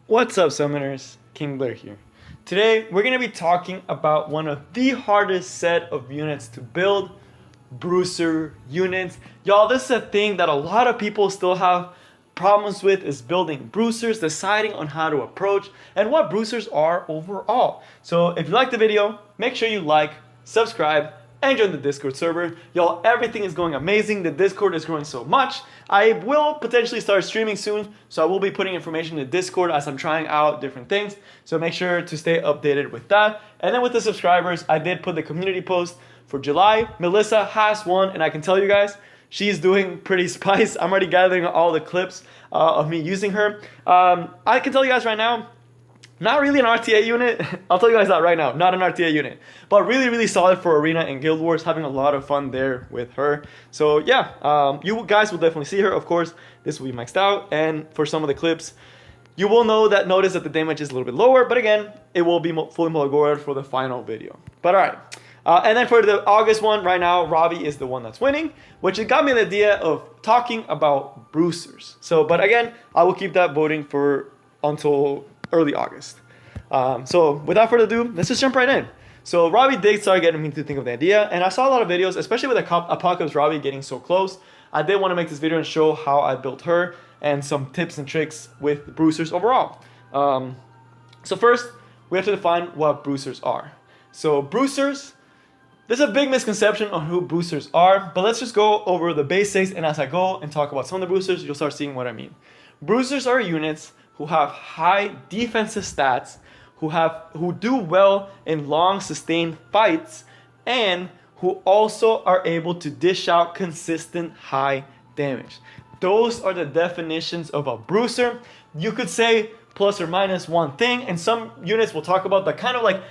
What's up, Summoners? King Blair here. Today, we're going to be talking about one of the hardest set of units to build, Bruiser units. Y'all, this is a thing that a lot of people still have problems with, is building Bruisers, deciding on how to approach, and what Bruisers are overall. So if you like the video, make sure you like, subscribe, and join the Discord server. Y'all, everything is going amazing. The Discord is growing so much. I will potentially start streaming soon, so I will be putting information in the Discord as I'm trying out different things. So make sure to stay updated with that. And then with the subscribers, I did put the community post for July. Melissa has one, and I can tell you guys, she's doing pretty spice. I'm already gathering all the clips of me using her. I can tell you guys right now, not really an RTA unit. I'll tell you guys that right now. Not an RTA unit. But really, really solid for Arena and Guild Wars. Having a lot of fun there with her. So yeah, you guys will definitely see her. Of course, this will be maxed out. And for some of the clips, you will notice that the damage is a little bit lower. But again, it will be fully Mulgore for the final video. But alright. And then for the August one, right now, Ravi is the one that's winning. Which it got me the idea of talking about Bruisers. So, but again, I will keep that voting for until early August. So without further ado, let's just jump right in. So Ravi did start getting me to think of the idea, and I saw a lot of videos, especially with Apocalypse Ravi getting so close. I did want to make this video and show how I built her and some tips and tricks with Bruisers overall. So first, we have to define what Bruisers are. So Bruisers, there's a big misconception on who Bruisers are, but let's just go over the basics, and as I go and talk about some of the Bruisers, you'll start seeing what I mean. Bruisers are units who have high defensive stats, who do well in long sustained fights, and who also are able to dish out consistent high damage. Those are the definitions of a Bruiser. You could say plus or minus one thing, and some units we'll talk about that kind of like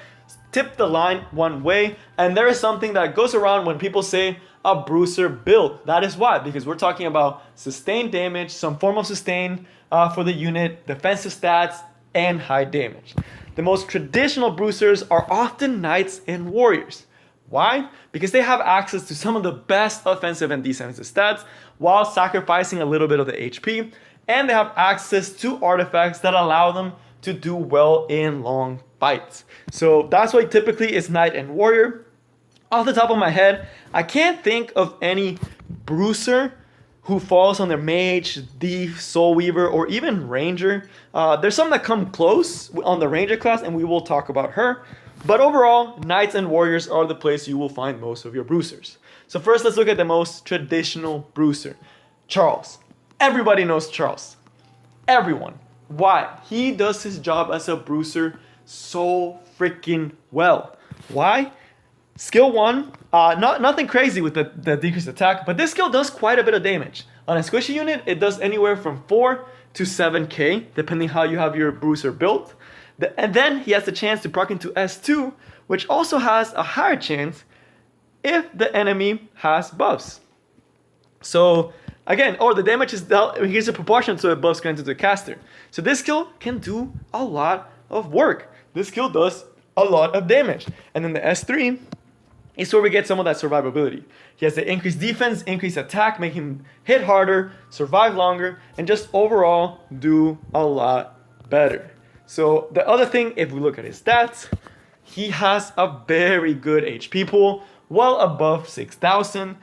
tip the line one way, and there is something that goes around when people say a Bruiser build. That is why, because we're talking about sustained damage, some form of sustain for the unit, defensive stats, and high damage. The most traditional Bruisers are often Knights and Warriors. Why? Because they have access to some of the best offensive and defensive stats while sacrificing a little bit of the HP, and they have access to artifacts that allow them to do well in long fights. So that's why typically it's Knight and Warrior. Off the top of my head, I can't think of any Bruiser who falls on their Mage, Thief, Soul Weaver, or even Ranger. There's some that come close on the Ranger class, and we will talk about her. But overall, Knights and Warriors are the place you will find most of your Bruisers. So first, let's look at the most traditional Bruiser. Charles. Everybody knows Charles. Everyone. Why? He does his job as a Bruiser so freaking well. Why? Skill 1, nothing crazy with the decreased attack, but this skill does quite a bit of damage. On a squishy unit, it does anywhere from 4 to 7k, depending how you have your Bruiser built. And then he has the chance to proc into S2, which also has a higher chance if the enemy has buffs. So again, the damage is dealt, here's a proportion to the buffs granted to the caster. So this skill can do a lot of work. This skill does a lot of damage. And then the S3 is where we get some of that survivability. He has the increased defense, increased attack, make him hit harder, survive longer, and just overall do a lot better. So the other thing, if we look at his stats, he has a very good HP pool, well above 6,000.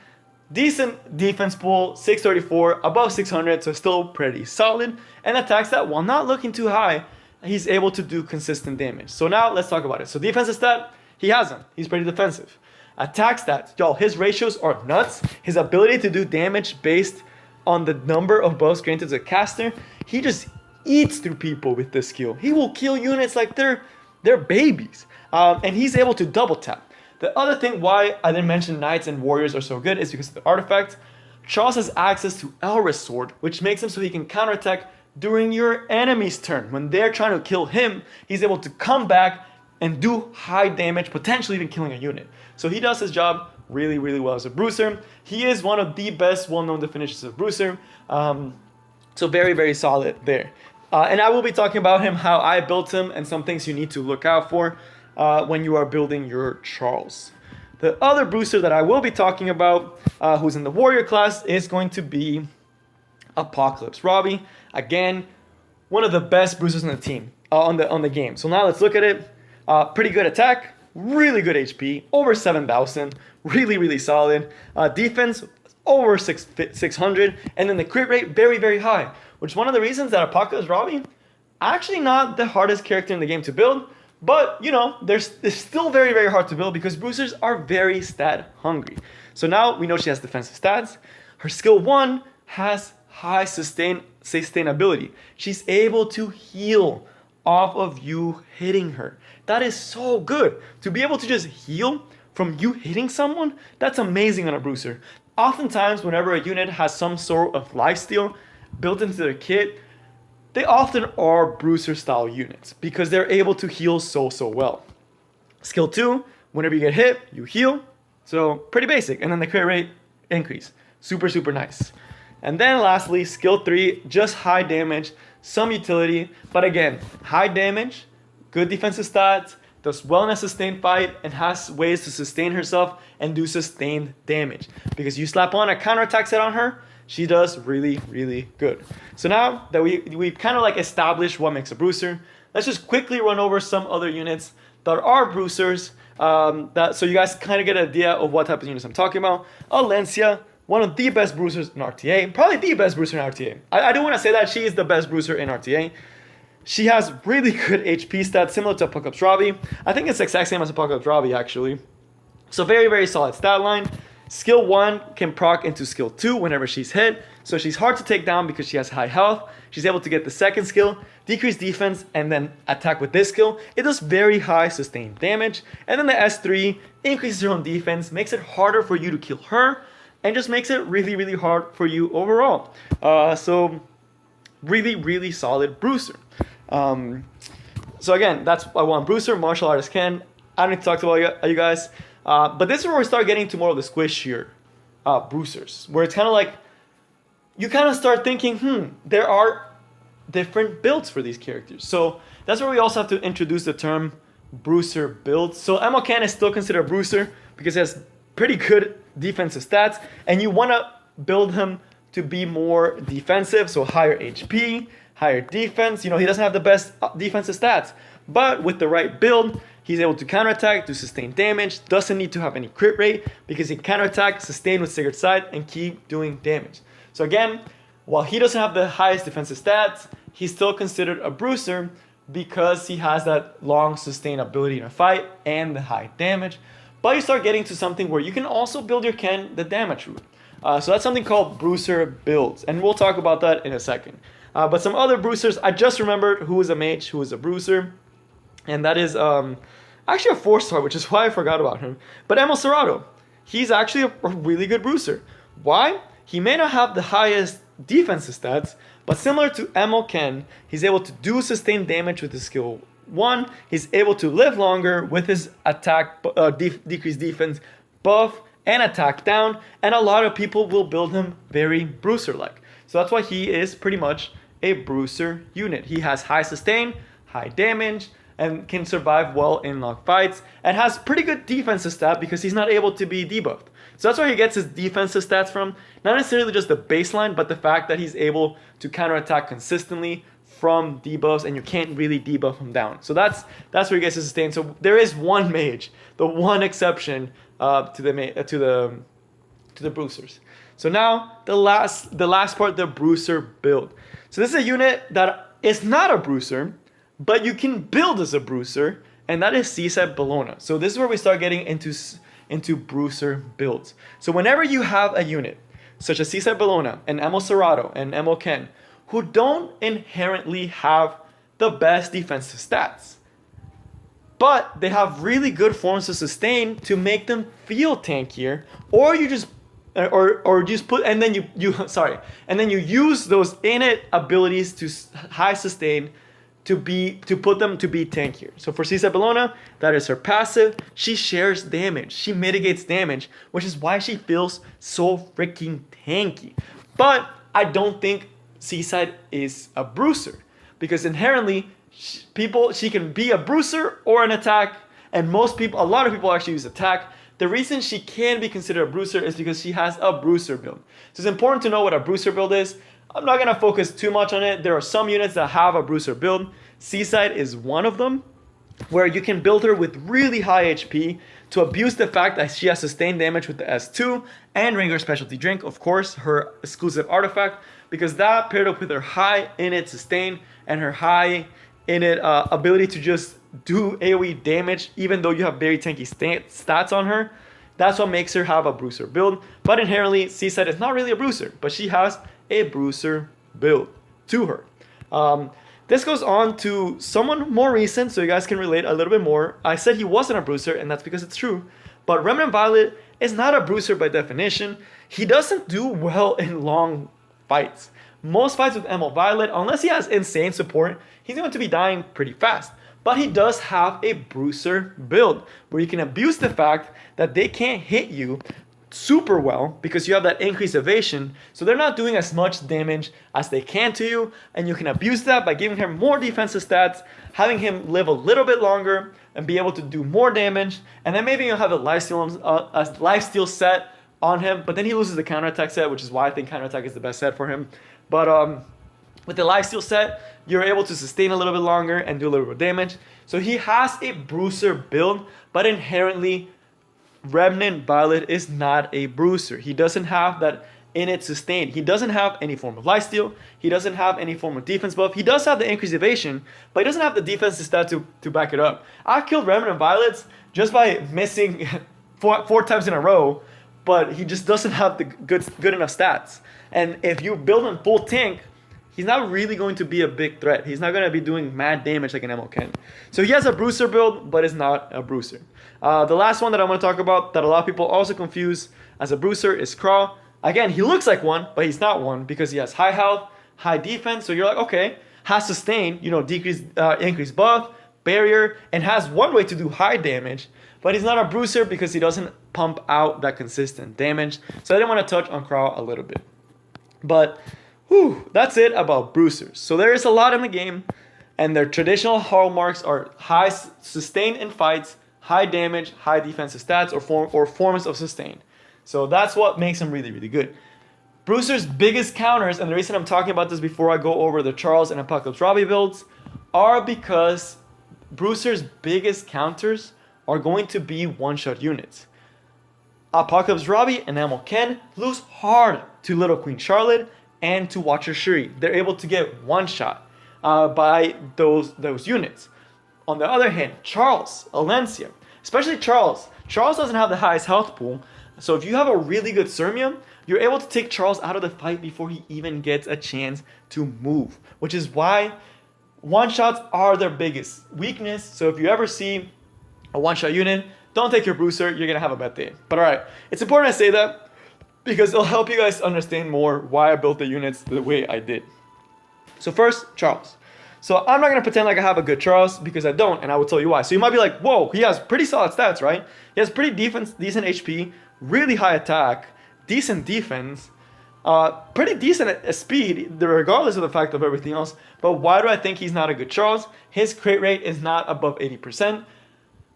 Decent defense pool, 634, above 600, so still pretty solid. And attacks that, while not looking too high, he's able to do consistent damage. So now let's talk about it. So defensive stat, he has them. He's pretty defensive. Attack stats, y'all, his ratios are nuts. His ability to do damage based on the number of buffs granted to the caster, he just eats through people with this skill. He will kill units like they're babies. And he's able to double tap. The other thing why I didn't mention Knights and Warriors are so good is because of the artifact. Charles has access to Elris Sword, which makes him so he can counterattack during your enemy's turn. When they're trying to kill him, he's able to come back and do high damage, potentially even killing a unit. So he does his job really, really well as a Bruiser. He is one of the best well-known definitions of Bruiser. So very, very solid there. And I will be talking about him, how I built him, and some things you need to look out for when you are building your Charles. The other Bruiser that I will be talking about, who's in the Warrior class, is going to be Apocalypse Ravi. Again, one of the best bruisers on the team, on the game. So now let's look at it. Pretty good attack, really good HP, over 7,000, really solid. Defense, over 600, and then the crit rate, very high, which is one of the reasons that Apocalypse Ravi, actually not the hardest character in the game to build, but you know, it's still very hard to build because Bruisers are very stat hungry. So now we know she has defensive stats. Her skill 1 has high sustainability. She's able to heal off of you hitting her. That is so good. To be able to just heal from you hitting someone, that's amazing on a Bruiser. Oftentimes, whenever a unit has some sort of lifesteal built into their kit, they often are Bruiser style units because they're able to heal so well. Skill 2, whenever you get hit, you heal. So pretty basic. And then the crit rate increase. Super nice. And then lastly, skill 3, just high damage, some utility. But again, high damage, good defensive stats, does well in a sustained fight, and has ways to sustain herself and do sustained damage. Because you slap on a counterattack set on her, she does really good. So now that we've kind of like established what makes a Bruiser, let's just quickly run over some other units that are Bruisers, so you guys kind of get an idea of what type of units I'm talking about. Alencia, one of the best Bruisers in RTA, probably the best Bruiser in RTA. I do want to say that she is the best Bruiser in RTA. She has really good HP stats, similar to Apocalypse Ravi. I think it's the exact same as Apocalypse Ravi, actually. So very solid stat line. Skill 1 can proc into skill 2 whenever she's hit. So she's hard to take down because she has high health. She's able to get the second skill, decrease defense, and then attack with this skill. It does very high sustained damage. And then the S3 increases her own defense, makes it harder for you to kill her, and just makes it really hard for you overall. So really solid Bruiser. So again, that's I want Bruiser, martial artist Ken. I don't need to talk about you guys. But this is where we start getting to more of the squishier Bruisers, where it's kind of like, you kind of start thinking, there are different builds for these characters. So that's where we also have to introduce the term Bruiser builds. So Ken is still considered a Bruiser because he has pretty good defensive stats, and you want to build him to be more defensive, so higher HP, higher defense. You know, he doesn't have the best defensive stats, but with the right build, he's able to counterattack, to sustain damage, doesn't need to have any crit rate because he can counterattack, sustain with Sacred Sight, and keep doing damage. So again, while he doesn't have the highest defensive stats, he's still considered a Bruiser because he has that long sustainability in a fight and the high damage. But you start getting to something where you can also build your Ken the damage route. So that's something called Bruiser builds, and we'll talk about that in a second. But some other Bruisers, I just remembered who is a mage, who is a Bruiser, and that is actually a 4-star, which is why I forgot about him. But Emil Serrato, he's actually a really good Bruiser. Why? He may not have the highest defensive stats, but similar to Emil Ken, he's able to do sustained damage with his skill 1. He's able to live longer with his attack, decreased defense buff, and attack down, and a lot of people will build him very Bruiser-like. So that's why he is pretty much a Bruiser unit. He has high sustain, high damage, and can survive well in long fights, and has pretty good defensive stat because he's not able to be debuffed. So that's where he gets his defensive stats from, not necessarily just the baseline, but the fact that he's able to counterattack consistently from debuffs, and you can't really debuff him down. So that's where he gets his sustain. So there is one mage, the one exception to the Bruisers. So now the last part, the Bruiser build. So this is a unit that is not a Bruiser, but you can build as a Bruiser, and that is Seaside Bologna. So this is where we start getting into Bruiser builds. So whenever you have a unit such as Seaside Bologna and Emil Serrato and Emil Ken, who don't inherently have the best defensive stats, but they have really good forms of sustain to make them feel tankier, or you just put and then you use those innate abilities to high sustain to put them to be tankier. So for Seaside Bologna, that is her passive. She shares damage. She mitigates damage, which is why she feels so freaking tanky. But I don't think Seaside is a Bruiser, because inherently she can be a Bruiser or an attack, and a lot of people actually use attack. The reason she can be considered a Bruiser is because she has a Bruiser build. So it's important to know what a Bruiser build is. I'm not going to focus too much on it. There are some units that have a Bruiser build. Seaside is one of them, where you can build her with really high HP to abuse the fact that she has sustained damage with the S2 and Ranger Specialty Drink, of course, her exclusive artifact, because that paired up with her high init sustain and her high init ability to just do AoE damage, even though you have very tanky stats on her, that's what makes her have a Bruiser build. But inherently, Seaside is not really a Bruiser, but she has a Bruiser build to her. This goes on to someone more recent, so you guys can relate a little bit more. I said he wasn't a Bruiser, and that's because it's true. But Remnant Violet is not a Bruiser by definition. He doesn't do well in long fights. Most fights with MO Violet, unless he has insane support, he's going to be dying pretty fast. But he does have a Bruiser build, where you can abuse the fact that they can't hit you super well because you have that increased evasion, so they're not doing as much damage as they can to you, and you can abuse that by giving him more defensive stats, having him live a little bit longer and be able to do more damage, and then maybe you'll have a lifesteal set on him, but then he loses the counterattack set, which is why I think counterattack is the best set for him. But with the lifesteal set, you're able to sustain a little bit longer and do a little bit of damage. So he has a Bruiser build, but inherently Remnant Violet is not a Bruiser. He doesn't have that init sustain. He doesn't have any form of lifesteal. He doesn't have any form of defense buff. He does have the increased evasion, but he doesn't have the defensive stat to back it up. I've killed Remnant Violets just by missing four times in a row, but he just doesn't have the good enough stats. And if you build him full tank, he's not really going to be a big threat. He's not going to be doing mad damage like an MO can. So he has a Bruiser build, but is not a Bruiser. The last one that I'm going to talk about that a lot of people also confuse as a Bruiser is Crawl. Again, he looks like one, but he's not one because he has high health, high defense. So you're like, okay, has sustain, increased buff, barrier, and has one way to do high damage. But he's not a Bruiser because he doesn't pump out that consistent damage. So I didn't want to touch on Crawl a little bit. But that's it about Bruisers. So there is a lot in the game, and their traditional hallmarks are high sustain in fights, high damage, high defensive stats, or forms of sustain. So that's what makes them really, really good. Bruiser's biggest counters, and the reason I'm talking about this before I go over the Charles and Apocalypse Ravi builds, are because Bruiser's biggest counters are going to be one-shot units. Apocalypse Ravi and Ammo Ken lose hard to Little Queen Charlotte and to Watcher Shuri. They're able to get one shot by those units. On the other hand, Charles, Alencia, especially Charles doesn't have the highest health pool. So if you have a really good Sirmium, you're able to take Charles out of the fight before he even gets a chance to move, which is why one-shots are their biggest weakness. So if you ever see a one-shot unit, don't take your Bruiser, you're going to have a bad day. But alright, it's important I say that because it'll help you guys understand more why I built the units the way I did. So first, Charles. So I'm not going to pretend like I have a good Charles because I don't, and I will tell you why. So you might be like, whoa, he has pretty solid stats, right? He has pretty decent HP, really high attack, decent defense, pretty decent speed, regardless of the fact of everything else. But why do I think he's not a good Charles? His crit rate is not above 80%.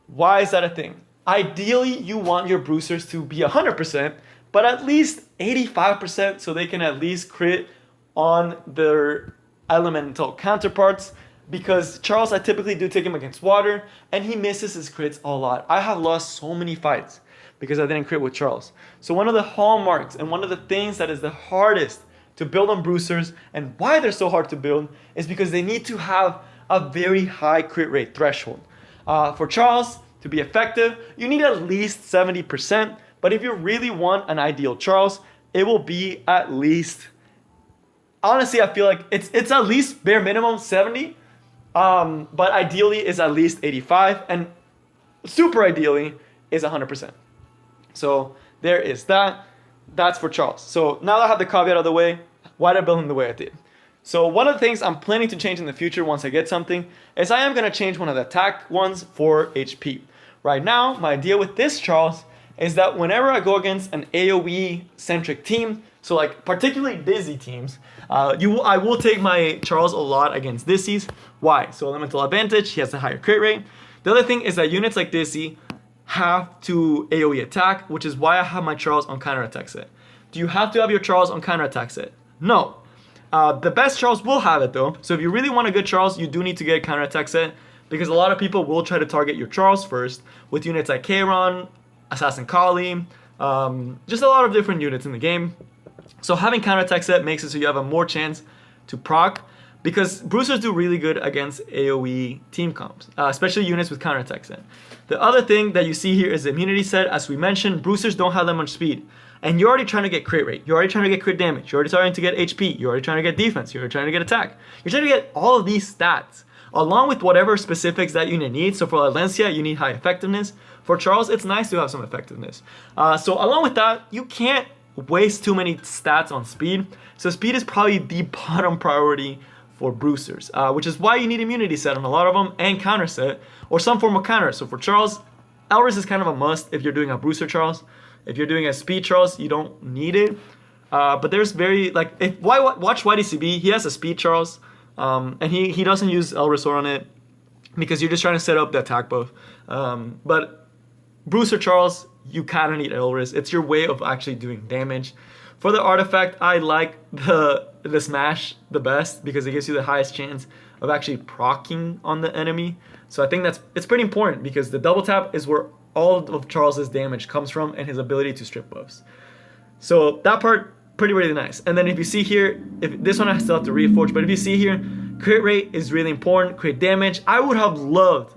Why is that a thing? Ideally, you want your Bruisers to be 100%, but at least 85% so they can at least crit on their elemental counterparts, because Charles, I typically do take him against water, and he misses his crits a lot. I have lost so many fights because I didn't crit with Charles. So one of the hallmarks and one of the things that is the hardest to build on Bruisers, and why they're so hard to build, is because they need to have a very high crit rate threshold. For Charles to be effective, you need at least 70%, but if you really want an ideal Charles, it will be at least, honestly, I feel like it's at least bare minimum 70, but ideally is at least 85, and super ideally is 100%. So there is that. That's for Charles. So now that I have the caveat out of the way, why did I build him the way I did? So one of the things I'm planning to change in the future once I get something is I am going to change one of the attack ones for HP. Right now, my idea with this Charles is that whenever I go against an AoE-centric team, so like particularly Dizzy teams, I will take my Charles a lot against Dizzies. Why? So elemental advantage, he has a higher crit rate. The other thing is that units like Dizzy have to AoE attack, which is why I have my Charles on counterattack set. Do you have to have your Charles on counterattack set? No. The best Charles will have it though. So if you really want a good Charles, you do need to get a counterattack set, because a lot of people will try to target your Charles first with units like Kayron, Assassin Kali, just a lot of different units in the game. So having counterattack set makes it so you have a more chance to proc, because Bruisers do really good against AoE team comps, especially units with counterattack set. The other thing that you see here is the immunity set. As we mentioned, Bruisers don't have that much speed. And you're already trying to get crit rate. You're already trying to get crit damage. You're already starting to get HP. You're already trying to get defense. You're already trying to get attack. You're trying to get all of these stats, along with whatever specifics that unit needs. So for Valencia, you need high effectiveness. For Charles, it's nice to have some effectiveness. So along with that, you can't waste too many stats on speed. So speed is probably the bottom priority for Bruisers, which is why you need immunity set on a lot of them, and counter set, or some form of counter. So for Charles, Elris is kind of a must if you're doing a Bruiser Charles. If you're doing a speed Charles, you don't need it. But there's very, like, watch YDCB, he has a speed Charles, and he doesn't use Elris on it, because you're just trying to set up the attack buff. But Bruiser Charles, you kind of need Elris. It's your way of actually doing damage. For the artifact, I like the smash the best, because it gives you the highest chance of actually proccing on the enemy. So I think it's pretty important, because the double tap is where all of Charles's damage comes from, and his ability to strip buffs. So that part, pretty really nice. And then if you see here, if this one I still have to reforge, but if you see here, crit rate is really important, crit damage. I would have loved,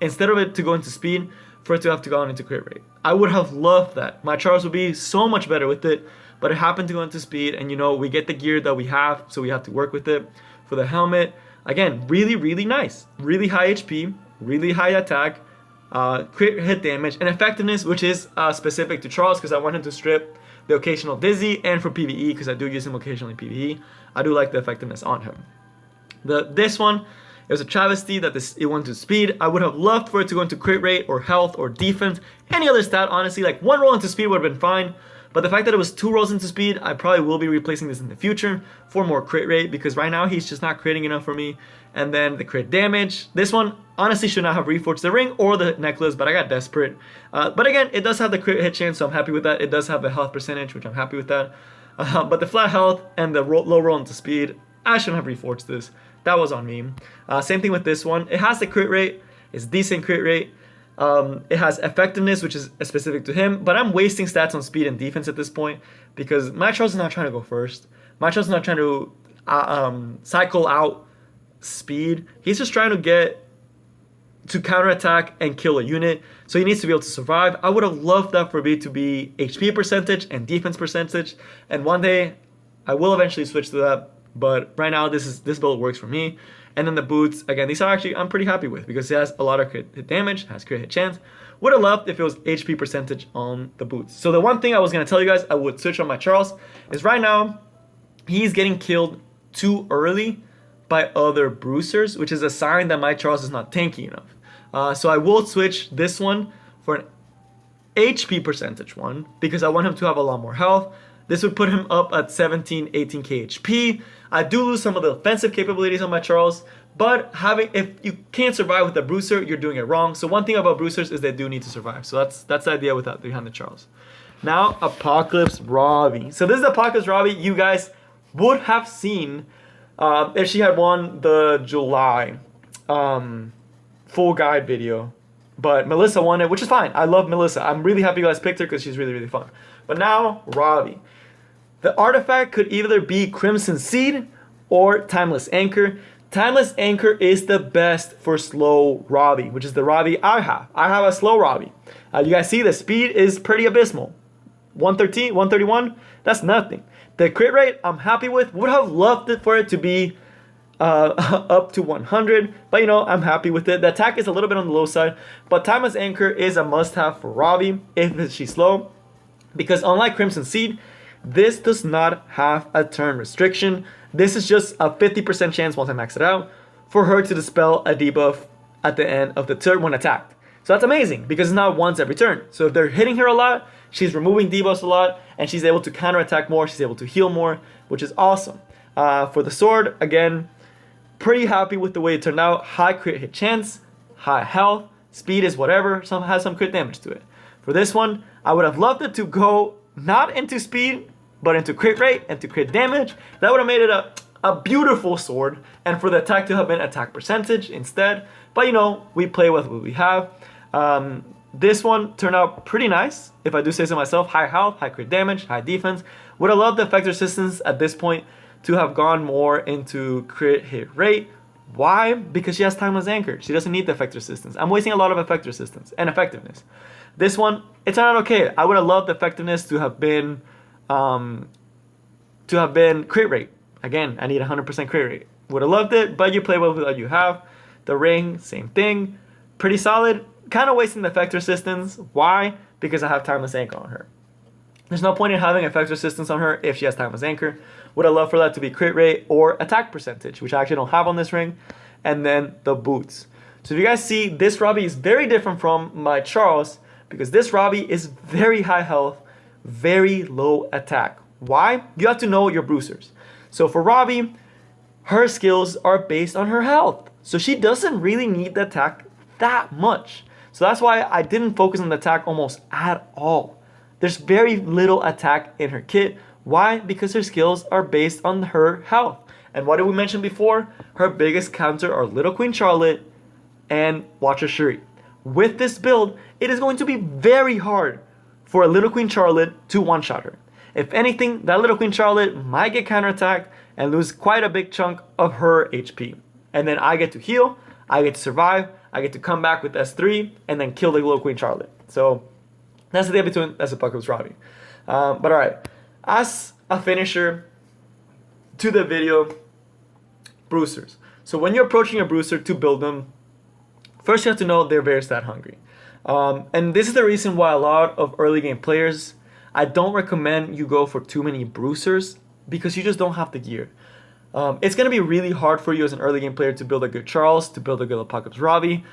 instead of it to go into speed, for it to have to go into crit rate. I would have loved that. My Charles would be so much better with it, but it happened to go into speed, and you know, we get the gear that we have, so we have to work with it. For the helmet, again, really, really nice. Really high HP, really high attack, crit hit damage, and effectiveness, which is specific to Charles, because I want him to strip the occasional dizzy, and for PvE, because I do use him occasionally in PvE, I do like the effectiveness on him. This one, it was a travesty that it went to speed. I would have loved for it to go into crit rate, or health, or defense, any other stat, honestly. Like, one roll into speed would have been fine, but the fact that it was 2 rolls into speed, I probably will be replacing this in the future for more crit rate, because right now he's just not critting enough for me. And then the crit damage, this one honestly should not have reforged the ring or the necklace, but I got desperate. But again, it does have the crit hit chance, so I'm happy with that. It does have the health percentage, which I'm happy with that. But the flat health and the low roll into speed, I shouldn't have reforged this. That was on me. Same thing with this one. It has the crit rate. It's decent crit rate. It has effectiveness, which is specific to him, but I'm wasting stats on speed and defense at this point, because my Charles is not trying to go first. My Charles is not trying to cycle out speed. He's just trying to get to counterattack and kill a unit, so he needs to be able to survive. I would have loved that for me to be HP percentage and defense percentage, and one day I will eventually switch to that, but right now this build works for me. And then the boots, again, these are actually, I'm pretty happy with, because it has a lot of crit hit damage, has crit hit chance. Would have loved if it was HP percentage on the boots. So the one thing I was going to tell you guys I would switch on my Charles is right now, he's getting killed too early by other Bruisers, which is a sign that my Charles is not tanky enough. So I will switch this one for an HP percentage one, because I want him to have a lot more health. This would put him up at 17, 18k HP. I do lose some of the offensive capabilities on my Charles, but if you can't survive with a Bruiser, you're doing it wrong. So one thing about Bruisers is they do need to survive. So that's the idea with that behind the Charles. Now, Apocalypse Ravi. So this is Apocalypse Ravi. You guys would have seen if she had won the July full guide video. But Melissa won it, which is fine. I love Melissa. I'm really happy you guys picked her, because she's really, really fun. But now, Ravi. The artifact could either be Crimson Seed or Timeless Anchor. Timeless Anchor is the best for slow Ravi, which is the Ravi I have. I have a slow Ravi. You guys see the speed is pretty abysmal. 113, 131, that's nothing. The crit rate I'm happy with. Would have loved it for it to be up to 100, but you know, I'm happy with it. The attack is a little bit on the low side, but Timeless Anchor is a must-have for Ravi if she's slow, because unlike Crimson Seed, this does not have a turn restriction. This is just a 50% chance once I max it out for her to dispel a debuff at the end of the turn when attacked. So that's amazing, because it's not once every turn. So if they're hitting her a lot, she's removing debuffs a lot, and she's able to counterattack more, she's able to heal more, which is awesome. For the sword, again, pretty happy with the way it turned out. High crit hit chance, high health, speed is whatever, has some crit damage to it. For this one, I would have loved it to go not into speed, but into crit rate and to crit damage. That would have made it a beautiful sword and for the attack to have been attack percentage instead. But you know, we play with what we have. This one turned out pretty nice, if I do say so myself. High health, high crit damage, high defense. Would have loved the effect resistance at this point to have gone more into crit hit rate. Why? Because she has timeless anchor. She doesn't need the effect resistance. I'm wasting a lot of effect resistance and effectiveness. This one, it turned out okay. I would have loved the effectiveness to have been crit rate. Again, I need 100% crit rate. Would have loved it, but you play well with what you have. The ring, same thing. Pretty solid. Kind of wasting the effect resistance. Why? Because I have timeless anchor on her. There's no point in having effect resistance on her if she has timeless anchor. Would I love for that to be crit rate or attack percentage, which I actually don't have on this ring. And then the boots. So if you guys see, this Ravi is very different from my Charles because this Ravi is very high health, very low attack. Why? You have to know your Bruisers. So for Ravi, her skills are based on her health. So she doesn't really need the attack that much. So that's why I didn't focus on the attack almost at all. There's very little attack in her kit. Why? Because her skills are based on her health. And what did we mention before? Her biggest counter are Little Queen Charlotte and Watcher Shuri. With this build, it is going to be very hard for a Little Queen Charlotte to one-shot her. If anything, that Little Queen Charlotte might get counterattacked and lose quite a big chunk of her HP. And then I get to heal, I get to survive, I get to come back with S3 and then kill the Little Queen Charlotte. So that's the difference between as Apocalypse Ravi. But alright, as a finisher to the video, Bruisers. So when you're approaching a Bruiser to build them, first you have to know they're very stat hungry. And this is the reason why a lot of early game players, I don't recommend you go for too many Bruisers because you just don't have the gear. It's going to be really hard for you as an early game player to build a good Charles, to build a good Apocalypse Ravi.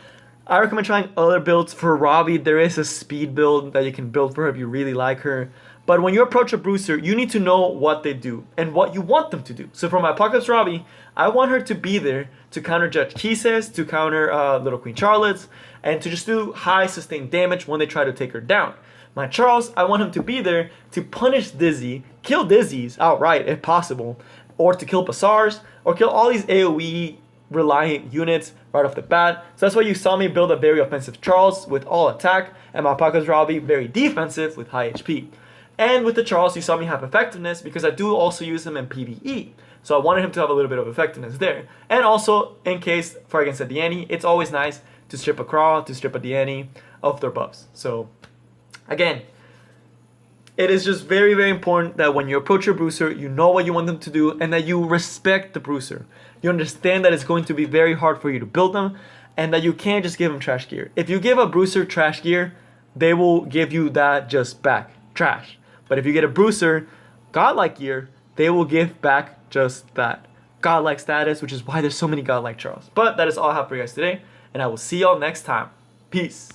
I recommend trying other builds. For Ravi, there is a speed build that you can build for her if you really like her. But when you approach a Bruiser, you need to know what they do and what you want them to do. So for my Apocalypse Ravi, I want her to be there to counter Judge Kisses, to counter Little Queen Charlotte's, and to just do high sustained damage when they try to take her down. My Charles, I want him to be there to punish Dizzy, kill Dizzy's outright if possible, or to kill Bazaars, or kill all these AoE reliant units right off the bat. So that's why you saw me build a very offensive Charles with all attack, and my Apocalypse Ravi very defensive with high HP. And with the Charles, you saw me have effectiveness because I do also use him in PvE. So I wanted him to have a little bit of effectiveness there. And also, in case for against a Deanny, it's always nice to strip a Crawl, to strip a Deanny of their buffs. So, again, it is just very, very important that when you approach your Bruiser, you know what you want them to do and that you respect the Bruiser. You understand that it's going to be very hard for you to build them and that you can't just give them trash gear. If you give a Bruiser trash gear, they will give you that just back, trash. But if you get a Bruiser godlike gear, they will give back just that godlike status, which is why there's so many godlike Charles. But that is all I have for you guys today, and I will see y'all next time. Peace.